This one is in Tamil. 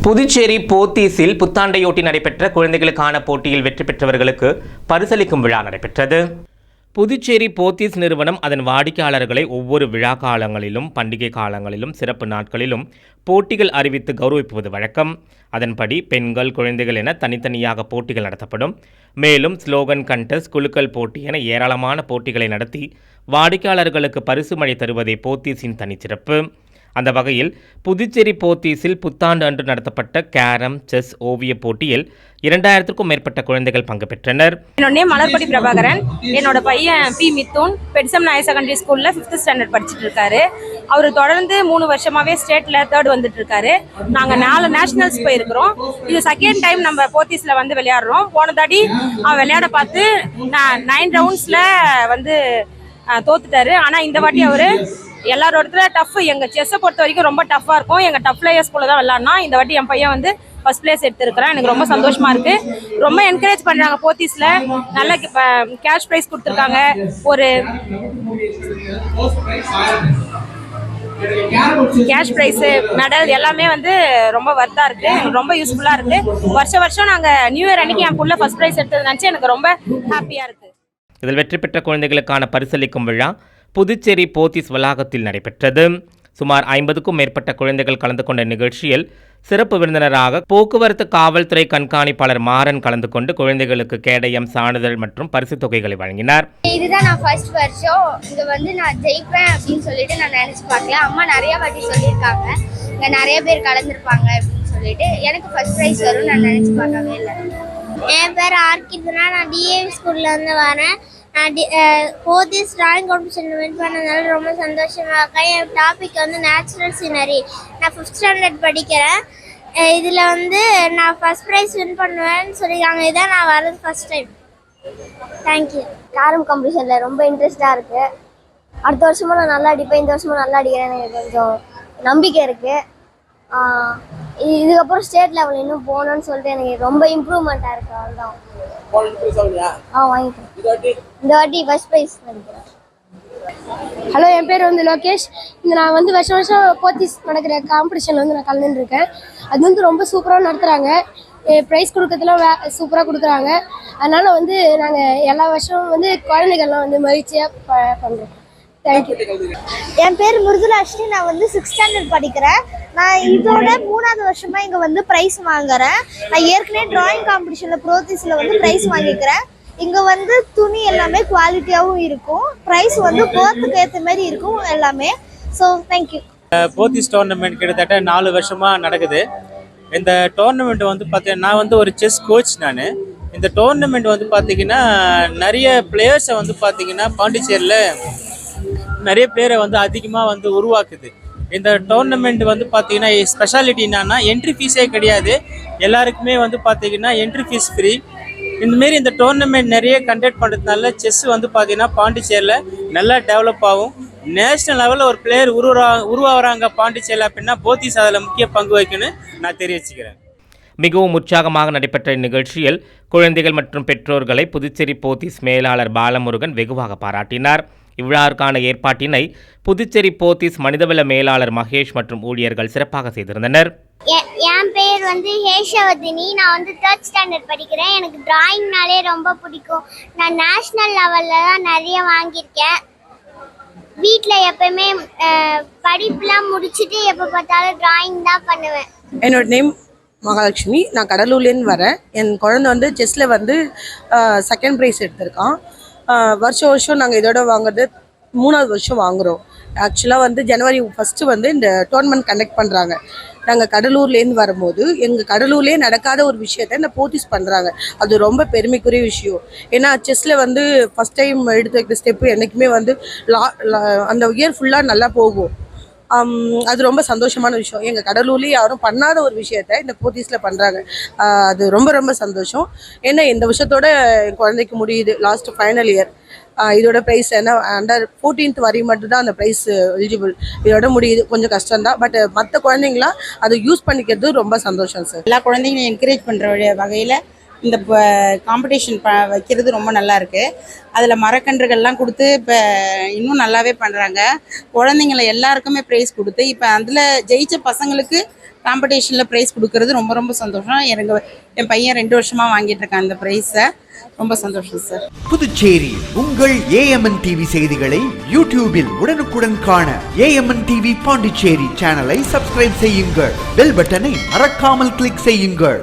புதுச்சேரி போத்தீஸில் புத்தாண்டையொட்டி நடைபெற்ற குழந்தைகளுக்கான போட்டியில் வெற்றி பெற்றவர்களுக்கு பரிசளிக்கும் விழா நடைபெற்றது. புதுச்சேரி போத்தீஸ் நிறுவனம் அதன் வாடிக்கையாளர்களை ஒவ்வொரு விழா காலங்களிலும் பண்டிகை காலங்களிலும் சிறப்பு நாட்களிலும் போட்டிகள் அறிவித்து கௌரவிப்பது வழக்கம். அதன்படி பெண்கள், குழந்தைகள் என தனித்தனியாக போட்டிகள் நடத்தப்படும். மேலும் ஸ்லோகன் கண்டெஸ்ட், குலுக்கல் போட்டி என ஏராளமான போட்டிகளை நடத்தி வாடிக்கையாளர்களுக்கு பரிசு மழை தருவதே போத்தீஸின் தனிச்சிறப்பு. அந்த வகையில் புதுச்சேரி போத்தீஸில் புத்தாண்டு அன்று நடத்தப்பட்ட கேரம், செஸ், ஓவிய போட்டியில் 2000க்கும் மேற்பட்ட குழந்தைகள் பங்கு பெற்றனர். என்னோட நேம் மலர்படி பிரபாகரன். என்னோட பையன் பி மித்துன் பெட்சம் நாயர் செகண்டரி ஸ்கூலில் 5th ஸ்டாண்டர்ட் படிச்சுட்டு இருக்காரு. அவர் தொடர்ந்து 3 வருஷமாகவே ஸ்டேட்டில் 3rd வந்துட்டு இருக்காரு. நாங்கள் 4 நேஷனல்ஸ் போயிருக்கிறோம். இது செகண்ட் டைம் நம்ம போத்தீஸில் வந்து விளையாடுறோம். போன தாடி அவன் விளையாட பார்த்து 9 ரவுண்ட்ஸில் வந்து தோத்துட்டாரு. ஆனால் இந்த வாட்டி அவர் எல்லாரோட டஃப், எங்கள் செஸ்ஸை பொறுத்த வரைக்கும் ரொம்ப டஃப்பாக இருக்கும். எங்கள் டஃப் பிளேயர்ஸ் கூட தான் விளாட்னா. இந்த வாட்டி என் பையன் வந்து ஃபர்ஸ்ட் பிளேஸ் எடுத்துருக்கிறேன். எனக்கு ரொம்ப சந்தோஷமாக இருக்குது. ரொம்ப என்கரேஜ் பண்ணுறாங்க. போத்தீஸில் நல்ல கேஷ் ப்ரைஸ் கொடுத்துருக்காங்க. ஒரு கேஷ் ப்ரைஸு, மெடல் எல்லாமே வந்து ரொம்ப வர்த்தாக இருக்குது. எனக்கு ரொம்ப யூஸ்ஃபுல்லாக இருக்குது. வருஷம் நாங்கள் நியூ இயர் அன்றைக்கி என் புள்ள ஃபர்ஸ்ட் ப்ரைஸ் எடுத்தது நினச்சி எனக்கு ரொம்ப ஹாப்பியாக இருக்குது. இதில் வெற்றி பெற்ற குழந்தைகளுக்கான பரிசளிக்கும் விழா புதுச்சேரி போத்தீஸ் வளாகத்தில் நடைபெற்றது. சுமார் 50க்கும் மேற்பட்ட குழந்தைகள் கலந்து கொண்ட நிகழ்ச்சியில் சிறப்பு விருந்தினராக போக்குவரத்து காவல்துறை கண்காணிப்பாளர் மாறன் கலந்து கொண்டு குழந்தைகளுக்கு கேடயம், சான்றிதழ் மற்றும் பரிசு தொகைகளை வழங்கினார். இதுதான் நான் ஃபர்ஸ்ட் வருஷம் இங்கே வந்து நான் ஜெயிப்பேன் அப்படின்னு சொல்லிட்டு நான் நினச்சி பார்க்கல. அம்மா நிறைய வாட்டி சொல்லியிருக்காங்க இங்கே நிறைய பேர் கலந்துருப்பாங்க அப்படின்னு சொல்லிட்டு. எனக்கு ஃபர்ஸ்ட் ப்ரைஸ் வரும் நான் நினச்சி பார்க்கவே இல்லை. என் பேர் ஆர்கித்னா. நான் டிஏவி ஸ்கூல்லேருந்து வரேன். நான் போத்தீஸ் டிராயிங் காம்படிஷனில் வின் பண்ணதுனால ரொம்ப சந்தோஷமாக இருக்கேன். என் டாபிக் வந்து நேச்சுரல் சீனரி. நான் 5th ஸ்டாண்டர்ட் படிக்கிறேன். இதில் வந்து நான் ஃபர்ஸ்ட் ப்ரைஸ் வின் பண்ணுவேன்னு சொல்லியிருக்காங்க. இதான் நான் வர்றது ஃபர்ஸ்ட் டைம். தேங்க்யூ. கேரம் காம்படிஷனில் ரொம்ப இன்ட்ரெஸ்டாக இருக்குது. அடுத்த வருஷமும் நான் நல்லா அடிப்பேன். இந்த வருஷமும் நல்லா அடிக்கிறேன். எனக்கு கொஞ்சம் நம்பிக்கை இருக்குது. இதுக்கப்புறம் ஸ்டேட் லெவல் இன்னும் போகணும்னு சொல்லிட்டு எனக்கு ரொம்ப இம்ப்ரூவ்மெண்ட்டாக இருக்குது. அதுதான் வாங்கிக்கிறேன். இந்த வாட்டி ஃபர்ஸ்ட் ப்ரைஸ் வாங்கிக்கிறேன். ஹலோ, என் பேர் வந்து லோகேஷ். நான் வந்து வருஷம் போத்தீஸ் நடக்கிற காம்படிஷனில் வந்து நான் கலந்துருக்கேன். அது வந்து ரொம்ப சூப்பராக நடத்துகிறாங்க. ப்ரைஸ் கொடுக்கறதுலாம் சூப்பராக கொடுக்குறாங்க. அதனால் வந்து நாங்கள் எல்லா வருஷமும் வந்து குழந்தைகள்லாம் வந்து மகிழ்ச்சியாக பண்ணுறோம். தேங்க்யூ. என் பேர் மிருதுலாஷ்னி. நான் வந்து 6th ஸ்டாண்டர்ட் படிக்கிறேன். நான் இதோட 3வது வருஷமாக இங்கே வந்து ப்ரைஸ் வாங்குறேன். நான் ஏற்கனவே டிராயிங் காம்படிஷனில் போத்தீஸில் வந்து ப்ரைஸ் வாங்கிக்கிறேன். இங்கே வந்து துணி எல்லாமே குவாலிட்டியாகவும் இருக்கும். ப்ரைஸ் வந்து போகிறதுக்கு ஏற்ற மாதிரி இருக்கும் எல்லாமே. So thank you. போத்தீஸ் டோர்னமெண்ட் கிட்டத்தட்ட 4 வருஷமாக நடக்குது. இந்த டோர்னமெண்ட் வந்து பார்த்தீங்கன்னா நான் வந்து ஒரு செஸ் கோச். நான் இந்த டோர்னமெண்ட் வந்து பார்த்தீங்கன்னா நிறைய பிளேயர்ஸை வந்து பார்த்தீங்கன்னா பாண்டிச்சேரியில் நிறைய பேரை வந்து அதிகமாக வந்து உருவாக்குது. இந்த டோர்னமெண்ட் வந்து பார்த்தீங்கன்னா ஸ்பெஷாலிட்டி என்னன்னா என்ட்ரி ஃபீஸே கிடையாது. எல்லாருக்குமே வந்து பார்த்தீங்கன்னா என்ட்ரி ஃபீஸ் ஃப்ரீ. இந்தமாரி இந்த டோர்னமெண்ட் நிறைய கண்டக்ட் பண்ணுறதுனால செஸ் வந்து பார்த்தீங்கன்னா பாண்டிச்சேரியில் நல்லா டெவலப் ஆகும். நேஷ்னல் லெவலில் ஒரு பிளேயர் உருவாகிறாங்க பாண்டிச்சேரியில் அப்படின்னா போத்தீஸ் அதில் முக்கிய பங்கு வகிக்குன்னு நான் தெரிவிச்சுக்கிறேன். மிகவும் உற்சாகமாக நடைபெற்ற இந்நிகழ்ச்சியில் குழந்தைகள் மற்றும் பெற்றோர்களை புதுச்சேரி போத்தீஸ் மேலாளர் பாலமுருகன் வெகுவாக பாராட்டினார். இவ்விழாவிற்கான ஏற்பாட்டினை புதுச்சேரி போத்தீஸ் மனிதவள மேலாளர் மகேஷ் மற்றும் ஊழியர்கள் சிறப்பாக செய்திருந்தனர். என் பேர் வந்து ஹேஷவதினி. நான் வந்து 3rd ஸ்டாண்டர்ட் படிக்கிறேன். எனக்கு டிராயிங்னாலே ரொம்ப பிடிக்கும். நான் நேஷ்னல் லெவலில் தான் நிறைய வாங்கியிருக்கேன். வீட்டில் எப்பயுமே படிப்புலாம் முடிச்சுட்டு எப்போ பார்த்தாலும் டிராயிங் தான் பண்ணுவேன். என்னோட நேம் மகாலட்சுமி. நான் கடலூர்லேருந்து வரேன். என் குழந்தை வந்து செஸ்ஸில் வந்து 2nd ப்ரைஸ் எடுத்திருக்கான். வருஷம் நாங்கள் இதோட வாங்குறது 3வது வருஷம் வாங்குகிறோம். ஆக்சுவலாக வந்து ஜனவரி 1 வந்து இந்த டோர்னமெண்ட் கண்டக்ட் பண்ணுறாங்க. நாங்கள் கடலூர்லேருந்து வரும்போது எங்கள் கடலூர்லேயே நடக்காத ஒரு விஷயத்த இந்த போத்தீஸ் பண்ணுறாங்க. அது ரொம்ப பெருமைக்குரிய விஷயம். ஏன்னா செஸ்ஸில் வந்து ஃபஸ்ட் டைம் எடுத்து வைக்கிற ஸ்டெப்பு என்றைக்குமே வந்து அந்த இயர் ஃபுல்லாக நல்லா போகும். அது ரொம்ப சந்தோஷமான விஷயம். எங்கள் கடலூர்லேயே யாரும் பண்ணாத ஒரு விஷயத்த இந்த போத்தீஸில் பண்ணுறாங்க. அது ரொம்ப ரொம்ப சந்தோஷம். ஏன்னா இந்த விஷயத்தோட என் குழந்தைக்கு முடியுது. லாஸ்ட் ஃபைனல் இயர் இதோட ப்ரைஸ் ஏன்னா அண்டர் 14th வரையும் மட்டும்தான் அந்த ப்ரைஸ் எலிஜிபிள். இதோட முடியுது. கொஞ்சம் கஷ்டம்தான். பட் மற்ற குழந்தைங்களாம் அதை யூஸ் பண்ணிக்கிறது ரொம்ப சந்தோஷம் சார். எல்லா குழந்தைங்களையும் என்கரேஜ் பண்ணுற வகையில் இந்த காம்படிஷன் வைக்கிறது ரொம்ப நல்லா இருக்கு. அதில் மரக்கன்றுகள்லாம் கொடுத்து இப்போ இன்னும் நல்லாவே பண்ணுறாங்க. குழந்தைங்கள எல்லாருக்குமே ப்ரைஸ் கொடுத்து இப்போ அதில் ஜெயிச்ச பசங்களுக்கு காம்படிஷனில் ப்ரைஸ் கொடுக்கறது ரொம்ப ரொம்ப சந்தோஷம். என் பையன் 2 வருஷமாக வாங்கிட்டு இருக்கான் அந்த ப்ரைஸை. ரொம்ப சந்தோஷம் சார். புதுச்சேரி உங்கள் AMN TV செய்திகளை யூடியூபில் உடனுக்குடன் காண AMN TV பாண்டிச்சேரி சேனலை சப்ஸ்கிரைப் செய்யுங்கள். பெல் பட்டனை மறக்காமல் கிளிக் செய்யுங்கள்.